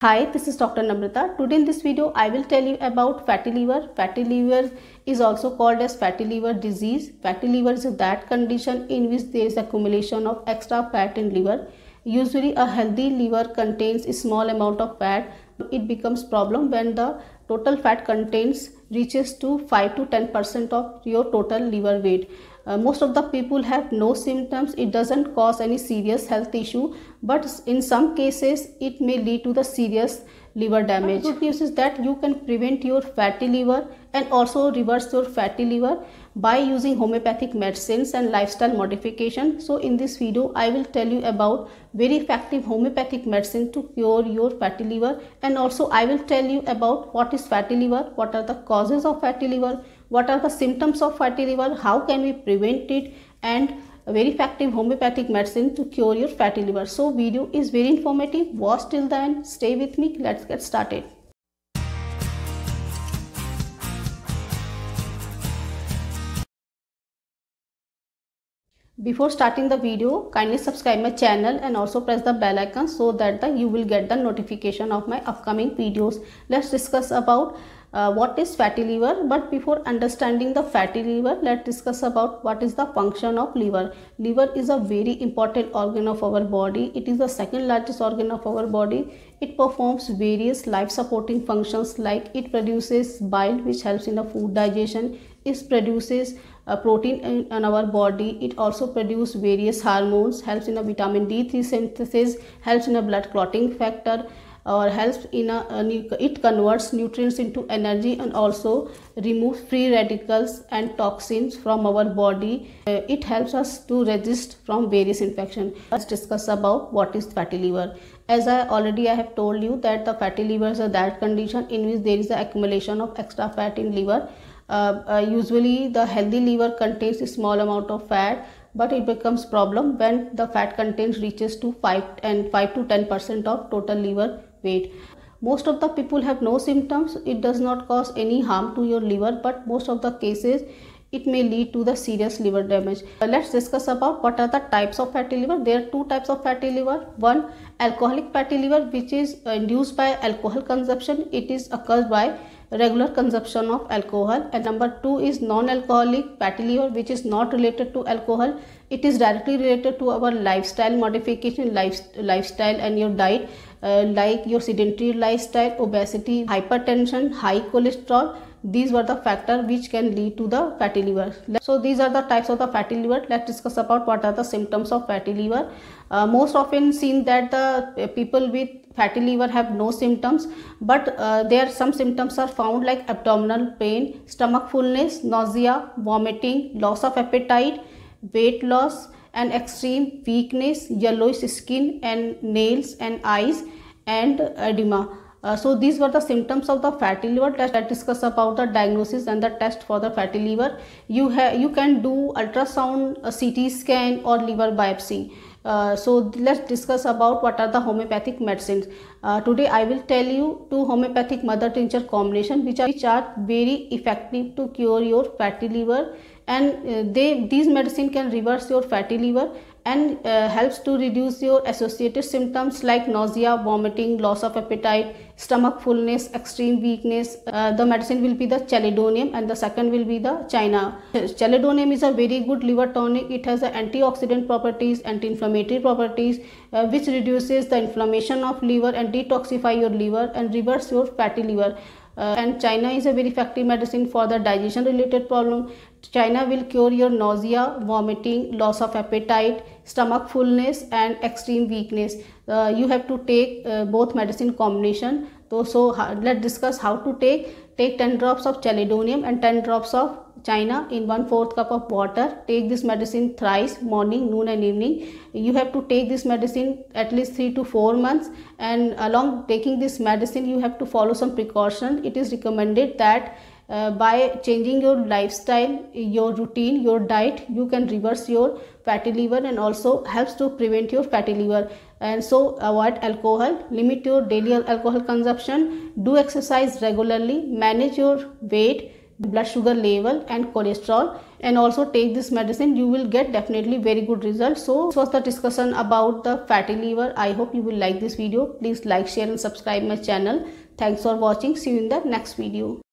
Hi, this is Dr. Namrata. Today in this video, I will tell you about fatty liver. Fatty liver is also called as fatty liver disease. Fatty liver is that condition in which there is accumulation of extra fat in liver. Usually a healthy liver contains a small amount of fat. It becomes problem when the total fat contains reaches to 5 to 10% of your total liver weight. Most of the people have no symptoms. It doesn't cause any serious health issue, but in some cases it may lead to the serious liver damage. Good news is that you can prevent your fatty liver and also reverse your fatty liver by using homeopathic medicines and lifestyle modification. So in this video I will tell you about very effective homeopathic medicine to cure your fatty liver, and also I will tell you about what is fatty liver, what are the causes of fatty liver, what are the symptoms of fatty liver, how can we prevent it, and a very effective homeopathic medicine to cure your fatty liver. So video is very informative. Watch till the end. Stay with me. Let's get started. Before starting the video, kindly subscribe my channel and also press the bell icon so that you will get the notification of my upcoming videos. Let's discuss about what is fatty liver. But before understanding the fatty liver, let's discuss about what is the function of liver. Liver is a very important organ of our body. It is the second largest organ of our body. It performs various life supporting functions, like it produces bile, which helps in the food digestion. It produces protein in our body. It also produces various hormones, helps in a vitamin D3 synthesis, helps in a blood clotting factor, or helps in it converts nutrients into energy and also removes free radicals and toxins from our body. It helps us to resist from various infections. Let's discuss about what is fatty liver. As I have told you that the fatty liver is that condition in which there is the accumulation of extra fat in liver. Usually the healthy liver contains a small amount of fat, but it becomes problem when the fat content reaches to 5 to 10% of total liver weight. Most of the people have no symptoms. It does not cause any harm to your liver, but most of the cases it may lead to the serious liver damage. Let's discuss about what are the types of fatty liver. There are two types of fatty liver. One, alcoholic fatty liver, which is induced by alcohol consumption. It is occurs by regular consumption of alcohol. And number two is non-alcoholic fatty liver, which is not related to alcohol. It is directly related to our lifestyle modification, lifestyle and your diet, like your sedentary lifestyle, obesity, hypertension, high cholesterol. These were the factors which can lead to the fatty liver. So these are the types of the fatty liver. Let's discuss about what are the symptoms of fatty liver. Most often seen that the people with fatty liver have no symptoms, but there some symptoms are found, like abdominal pain, stomach fullness, nausea, vomiting, loss of appetite, weight loss and extreme weakness, yellowish skin and nails and eyes, and edema. So these were the symptoms of the fatty liver. Let's discuss about the diagnosis and the test for the fatty liver. You can do ultrasound, CT scan or liver biopsy. So let's discuss about what are the homeopathic medicines. Today I will tell you two homeopathic mother tincture combination which are very effective to cure your fatty liver, and these medicine can reverse your fatty liver and helps to reduce your associated symptoms like nausea, vomiting, loss of appetite, stomach fullness, extreme weakness. The medicine will be the chelidonium and the second will be the China. Chelidonium is a very good liver tonic. It has antioxidant properties, anti-inflammatory properties, which reduces the inflammation of liver and detoxify your liver and reverse your fatty liver. And China is a very effective medicine for the digestion related problem. China will cure your nausea, vomiting, loss of appetite, stomach fullness and extreme weakness. You have to take both medicine combination. So let's discuss how to take 10 drops of chelidonium and 10 drops of China in 1/4 cup of water. Take this medicine thrice, morning, noon and evening. You have to take this medicine at least 3 to 4 months, and along taking this medicine you have to follow some precaution. It is recommended that by changing your lifestyle, your routine, your diet, you can reverse your fatty liver and also helps to prevent your fatty liver. And so avoid alcohol, limit your daily alcohol consumption, do exercise regularly, manage your weight, blood sugar level and cholesterol, and also take this medicine, you will get definitely very good results. So this was the discussion about the fatty liver. I hope you will like this video. Please like, share and subscribe my channel. Thanks for watching. See you in the next video.